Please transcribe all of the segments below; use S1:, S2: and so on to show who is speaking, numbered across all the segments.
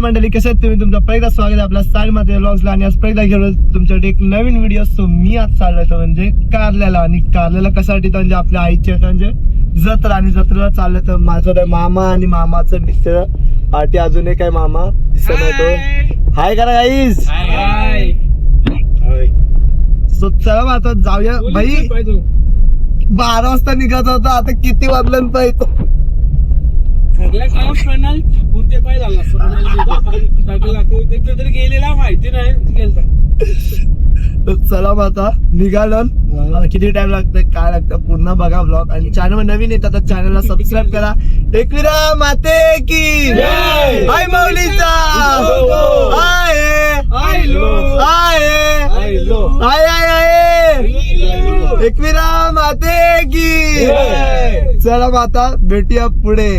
S1: मंडळी, कसे आहेत तुम्ही? तुमचं पहिला स्वागत आहे आपल्या स्टाईल मध्ये व्लॉग्सला. आणि आज पहिला घेऊन तुमच्याकडे एक नवीन व्हिडिओ असतो. मी आज चाललोय तर म्हणजे कारल्याला. आणि कारल्याला कशासाठी तर म्हणजे आपल्या आईच्या म्हणजे जत्रा, आणि जत्रेला चाललं तर माझं मामा आणि मामाचं मिस्टर पार्टी. अजून एक काय मामा दिसत येतो. हाय करा गाईज. सो चला आता जाऊया भाई. 12 वाजता निघायचा होता, आता किती वाजल्यानंतर येतो.
S2: गेलेला माहिती नाही.
S1: चला मग आता निघालो. किती टाइम लागतोय काय लागतं पूर्ण बघा ब्लॉग. आणि चॅनल नवीन येतात तर चॅनलला सबस्क्राईब करा. एकविरा माते की हाय माऊलीचा हाय एकविरा माते की. चला मग आता भेटूया पुढे.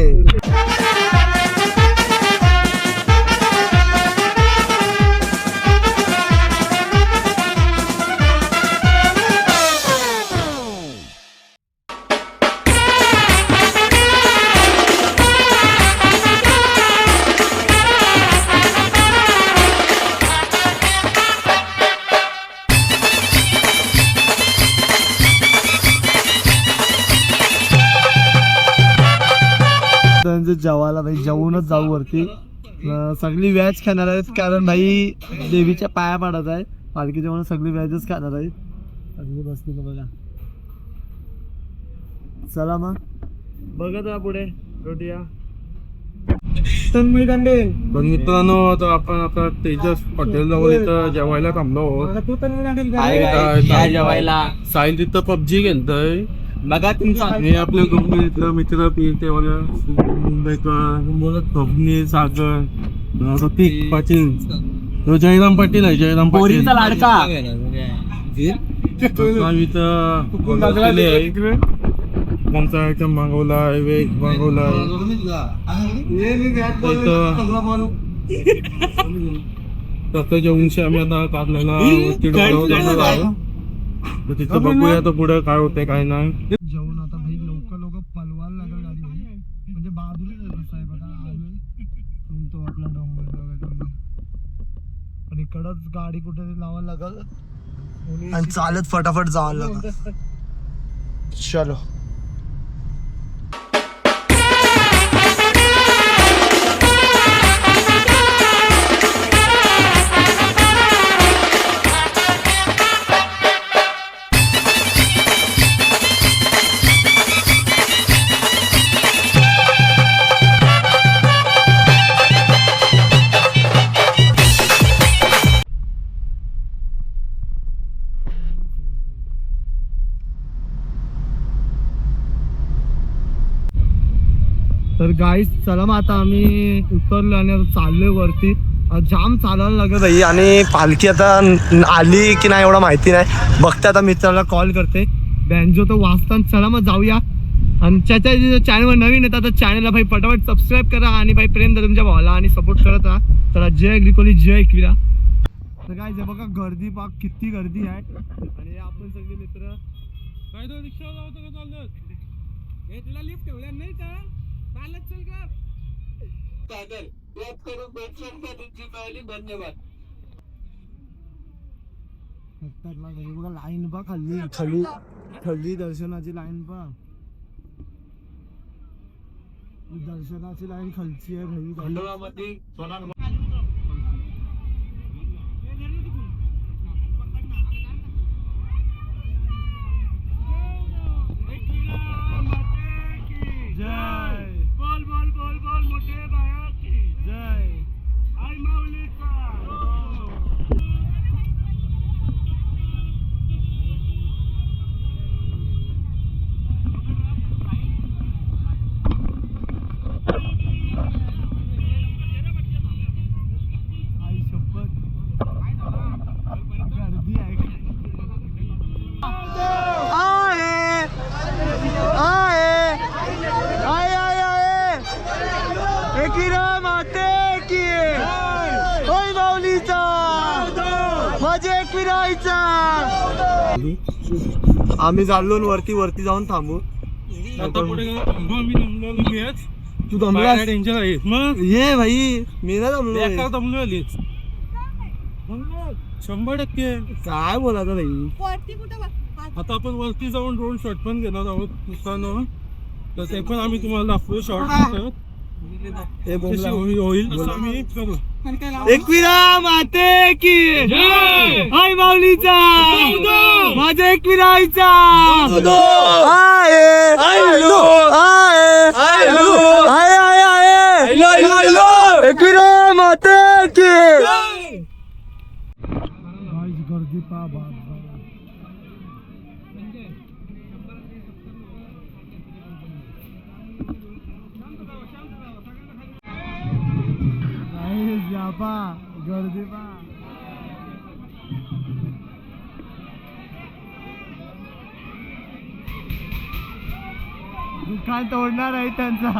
S1: जेवायला भाई जेवूनच जाऊ वरती. सगळी व्याज खाणार आहेत कारण भाई देवीच्या पाया पडत आहे. पालखी जेवण सगळी व्याजच खाणार आहे. सगळी बसली बघा. चला मग बघत राहा पुढे भेटूया.
S2: पण मित्रांनो, आता आपण आता तेजस पटेल जवळ इथं जेवायला थांबलो.
S1: जेवायला
S2: साहिल तिथं पबजी खेळतोय.
S1: बघा तुमचा
S2: हे आपले कंपनीतलं मित्र पिते बोलत कंपनी सागर प्रतीक पाटील. तो जयराम पाटील आहे. जयराम पाटील
S1: लाडका.
S2: कोणता आयटम मागवलाय, वेज मागवलाय. तसं जेवूनशी आम्ही आता काढलेला तिथं बघूया तर पुढे काय होते काय नाही.
S1: जेवण आता भाई लोक पलवायला लागल गाडी. म्हणजे बाजूला साहेब आता आलोय तो आपला डोंगर. पण इकडच गाडी कुठे लावायला लागल आणि चालत फटाफट जावं लागल. चलो तर गाईस चला मग आता आम्ही उतरलो आणि आता चाललोय वरती. जाम चालायला लागत आहे. आणि पालखी आता आली की नाही एवढं माहिती नाही. बघते आता मित्राला कॉल करते. बँजो तर वाजताना. चला मग जाऊया. आणि त्याच्या चॅनलवर नवीन येतात तर चॅनलला भाई पटापट सबस्क्राईब करा. आणि भाई प्रेम द्या तुमच्या भावाला आणि सपोर्ट करत राहा. चला जय अग्रिकोली जय एकविरा. तर काय जे बघा गर्दी पाक किती गर्दी आहे. आणि आपण सगळे मित्र
S2: काय तो रिक्षा लावतो का चालत. हे तुला लिफ्ट ठेवल्या नाही का. चालत चल का सागर. वेट करून भेटून का तुमची पहिली. धन्यवाद.
S1: बघा लाईन बघ खाली खाली खाली दर्शनाची लाईन बघ. दर्शनाची लाईन खालची आहे भाई.
S2: मंडळामध्ये
S1: जय बोल बोल बोल बोल मोठे बाया की जय. आई माऊलीचा. आई शपथ गर्दी आहे. एकविरा माते की होय माऊलीचा. माझे एकविरायचा. आम्ही चाललो वरती जाऊन थांबू.
S2: आता पुढे मी
S1: तू दमलास
S2: डेंजर आहे मग
S1: ये भाई मी ना दमलो
S2: एका दमलो आलीच 100%.
S1: काय बोलायचं भाई
S3: वरती कुठं बघ?
S2: आता आपण वरती जाऊन ड्रोन शॉट पण घेणार आहोत दुसऱ्यानं, तर ते पण आम्ही तुम्हाला दाखवू शॉट
S1: हे बोलला
S2: होईल तसं आम्ही करू.
S1: एकविरा माते की हाय माऊलीचा माझा एकविरा आईचा एकविरा माते की गर्दी पा गर्दी पा दुकान तोडणार आहे त्यांचा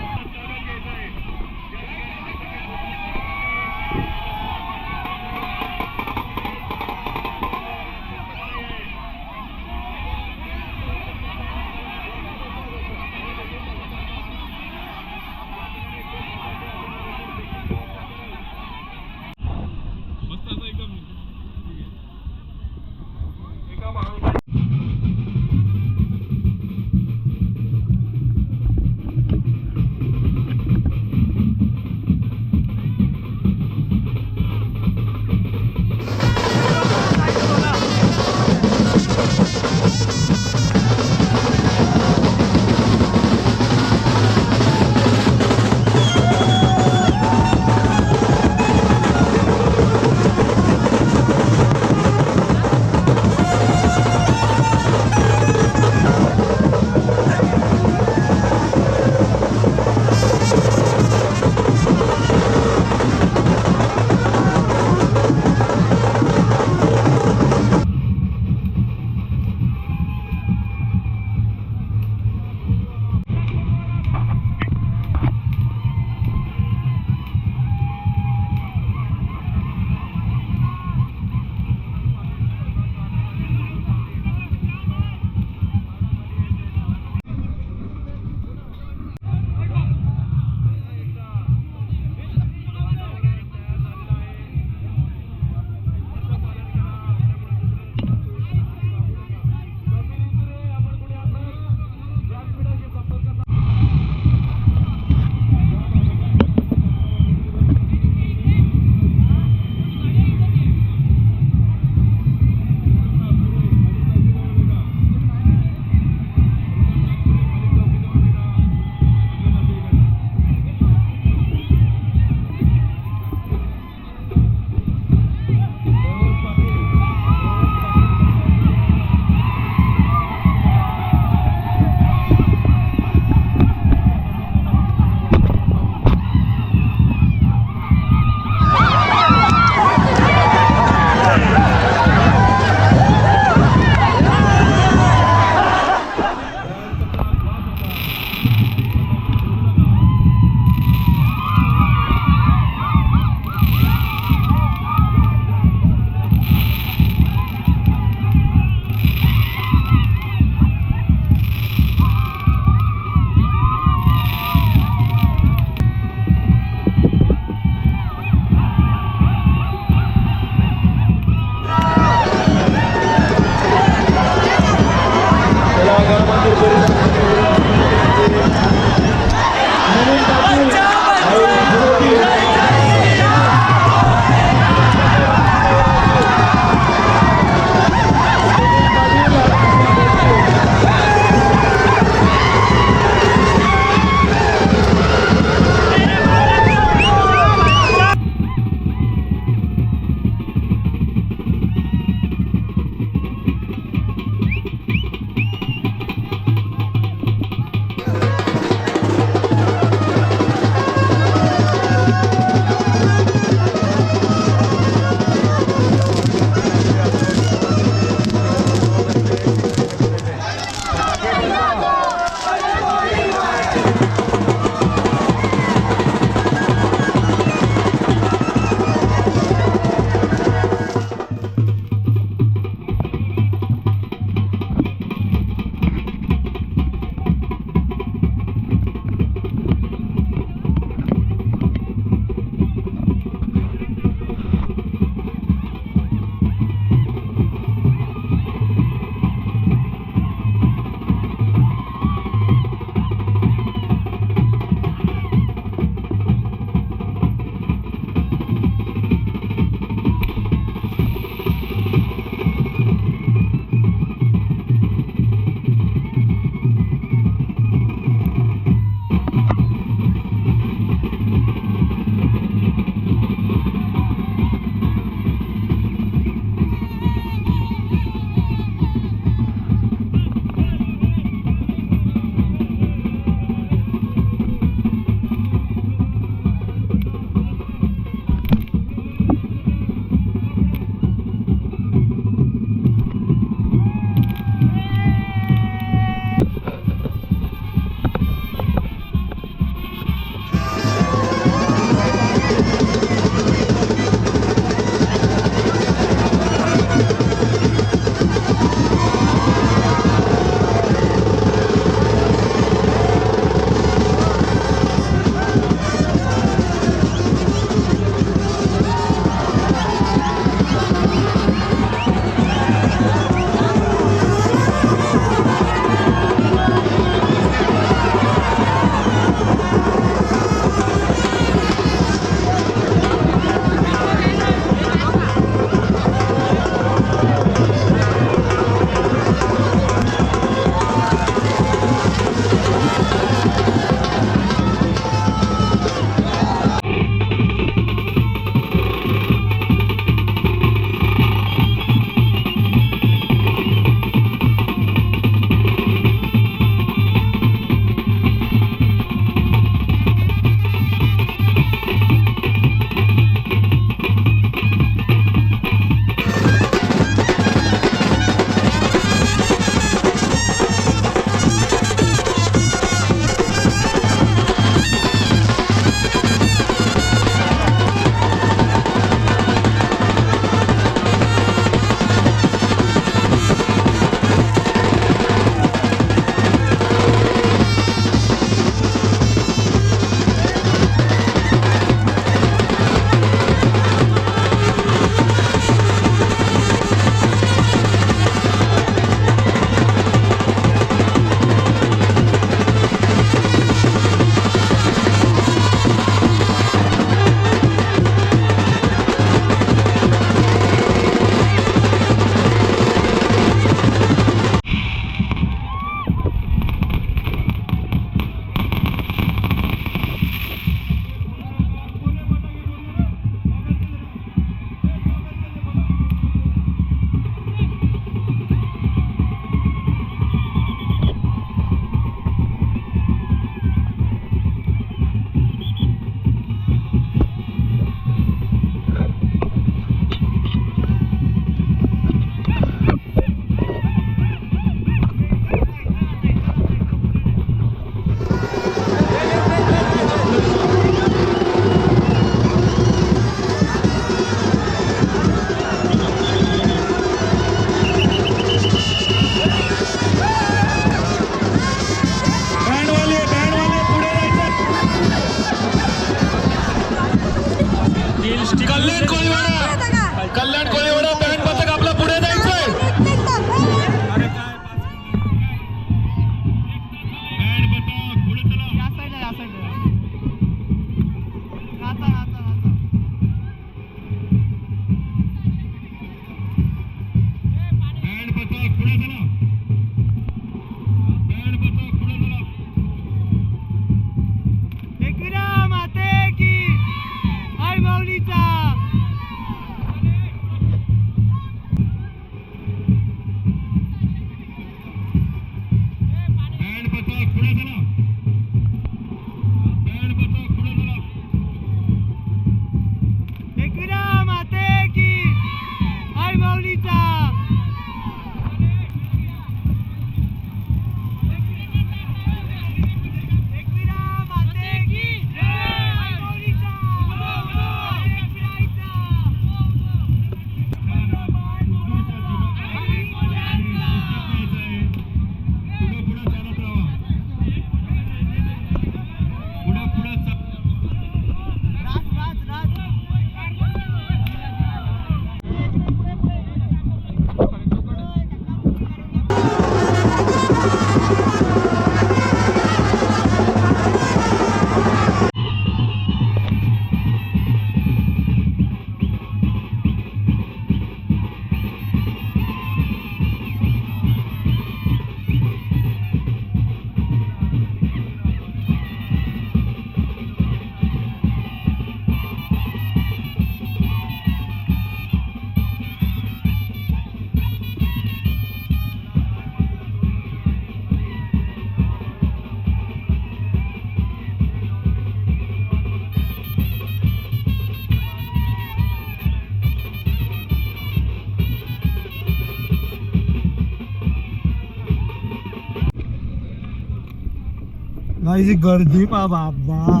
S1: जी गर्दी पा बाबा,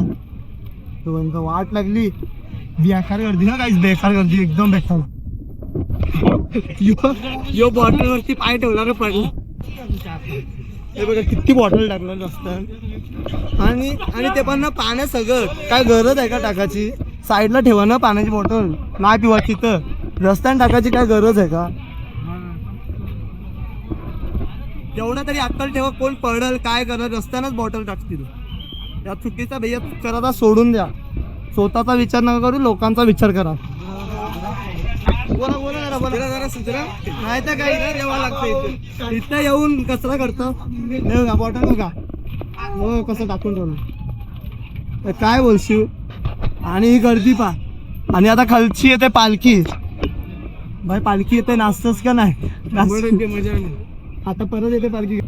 S1: तो वाट लागली. बेकार गर्दी ना काहीच, बेकार गर्दी, एकदम बेकार. यो बॉटल वरती पाय ठेवला पडला. हे बघा किती बॉटल टाकलं रस्त्यात. आणि ते पण ना पाण्या सगळं काय गरज आहे का टाकायची? साईडला ठेवा ना पाण्याची बॉटल, नाही पिवा तिथं. रस्त्याने टाकायची काय गरज आहे का? तेवढा तरी अक्कल ठेवा, कोण पडल काय करत, रस्त्यानंच बॉटल टाकतील. या चुकीचा भैया करता सोडून द्या. स्वतःचा विचार नका करू, लोकांचा विचार करा. बोला जरा सुचरा, नाही तर काही नाही यावं लागतं. इथं येऊन कचरा करतो. का बॉटल बघा हो कसं टाकून ठेवलं, काय बोलशील. आणि ही गर्दी पा. आणि आता खालची येते पालखी. भाई पालखी येते, नाचतोस का नाही? मजा. आता परत येते पालखी.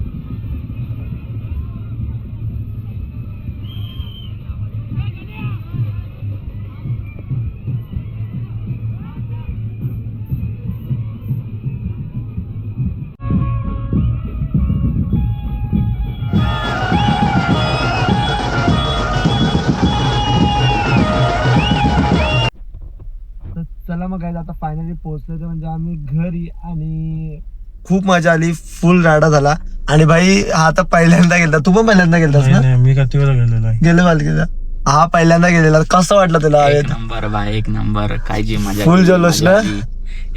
S1: चला मग आता फायनली पोहोचलो तर म्हणजे आम्ही घरी. आणि खूप मजा आली, फुल राडा झाला. आणि भाई हा आता पहिल्यांदा गेला. तू पण पहिल्यांदा गेलास ना?
S3: मी किती वेळा गेलेलो आहे.
S1: गेलो पालखीला. हा पहिल्यांदा गेलेला. कसं वाटलं तुला?
S4: एक नंबर बाय, एक नंबर. काय जी मजा,
S1: फुल जल्लोष ना?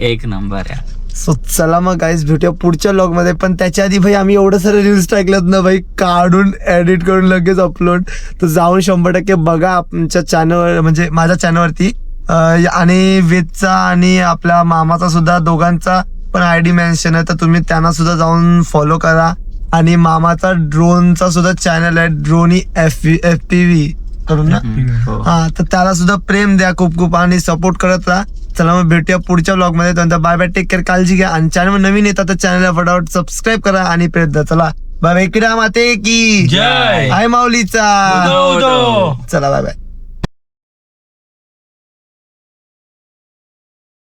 S4: एक नंबर आहे.
S1: सो चला मग गाईज भेटूया पुढच्या व्लॉग मध्ये. पण त्याच्या आधी भाई आम्ही एवढं सारे रील्स टाकलेत ना भाई, काढून एडिट करून लगेच अपलोड. तर जाऊन 100% बघा आमच्या चॅनल, म्हणजे माझ्या चॅनलवरती. आणि वेदचा आणि आपल्या मामाचा सुद्धा दोघांचा पण ID मेन्शन आहे, तर तुम्ही त्यांना सुद्धा जाऊन फॉलो करा. आणि मामाचा ड्रोनचा सुद्धा चॅनल आहे, ड्रोनी FPV करून ना.
S4: हो.
S1: हा, तर त्याला सुद्धा प्रेम द्या खूप खूप आणि सपोर्ट करत राहा. चला मग भेटूया पुढच्या व्लॉग मध्ये. त्यानंतर बाय बाय, टेक केअर, काळजी घ्या. आणि चॅनल नवीन येतात तर चॅनलला फटाफट सबस्क्राईब करा आणि प्रेम द्या. चला बाय बाय. इकडे माते की
S3: जय.
S1: हाय माऊलीचा. चला बाय बाय.